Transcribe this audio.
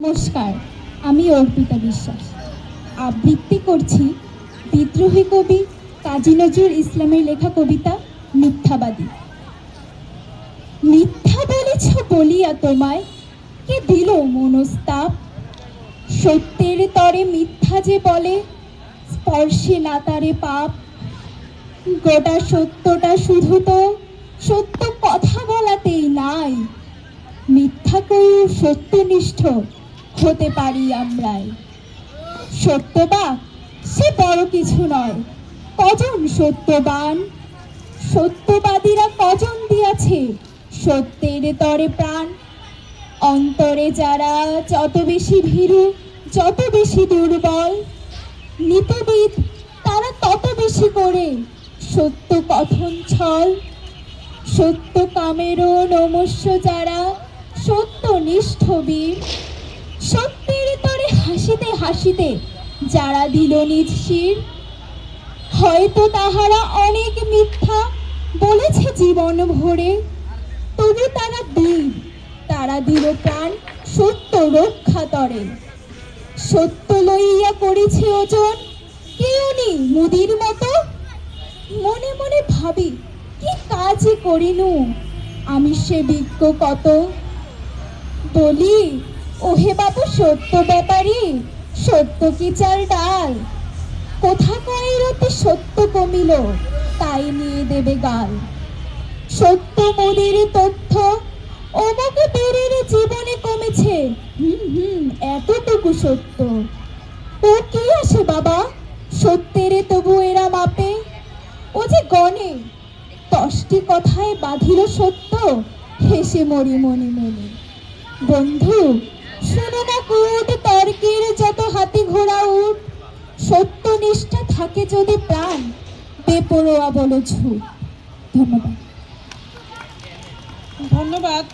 নমস্কার, আমি অর্পিতা বিশ্বাস। আবৃত্তি করছি বিদ্রোহী কবি কাজী নজরুল ইসলামের লেখা কবিতা মিথ্যাবাদী। মিথ্যা বলেছ বলিয়া তোমায় কে দিল মনস্তাপ? সত্যের তরে মিথ্যা যে বলে স্পর্শে না তারে পাপ। গোটা সত্যটা শুধু তো সত্য কথা বলাতেই নাই, মিথ্যা করেও সত্যনিষ্ঠ হতে পারি আমরাই। সত্যবাক সে বড় কিছু নয়, কজন সত্যবান? সত্যবাদীরা কজন দিয়াছে সত্যের তরে প্রাণ? অন্তরে যারা যত বেশি ভীরু, যত বেশি দুর্বল, নীতিবিদ তারা তত বেশি করে সত্য কথন ছল। সত্য কামেরও নমস্য যারা সত্যনিষ্ঠ বীর, সত্যের তরে হাসিতে হাসিতে যারা দিল নিজ শির। হয়তো তাহারা অনেক মিথ্যা বলেছে জীবন ভরে, তবু তারা বীর, তারা দিল প্রাণ সত্য রক্ষা তরে। সত্য লইয়া করেছে ওজন কেউ নেই মুদির মতো। মনে মনে ভাবি কি কাজে করিনু আমি সে বিজ্ঞ কত। বলি ওহে বাবু সত্য ব্যাপারী, সত্য কি চাল ডাল? কোথা কয়েরতে সত্য কমিল তাই নিয়ে দেবে গাল। সত্য মোদের তথ্য অমুক বীরের জীবনে কমেছে, এতটুকু সত্য। ও কি আসে বাবা সত্যের তবু এরা মাপে? ও যে গণে 10টি কথায় বাঁধিল সত্য, হেসে মরি মনে মনে। বন্ধু শোনো না কুট তর্কের যত হাতি ঘোড়া উঠ, সত্যনিষ্ঠা থাকে যদি প্রাণ বেপরোয়া বলো ঝুট। ধন্যবাদ। ধন্যবাদ।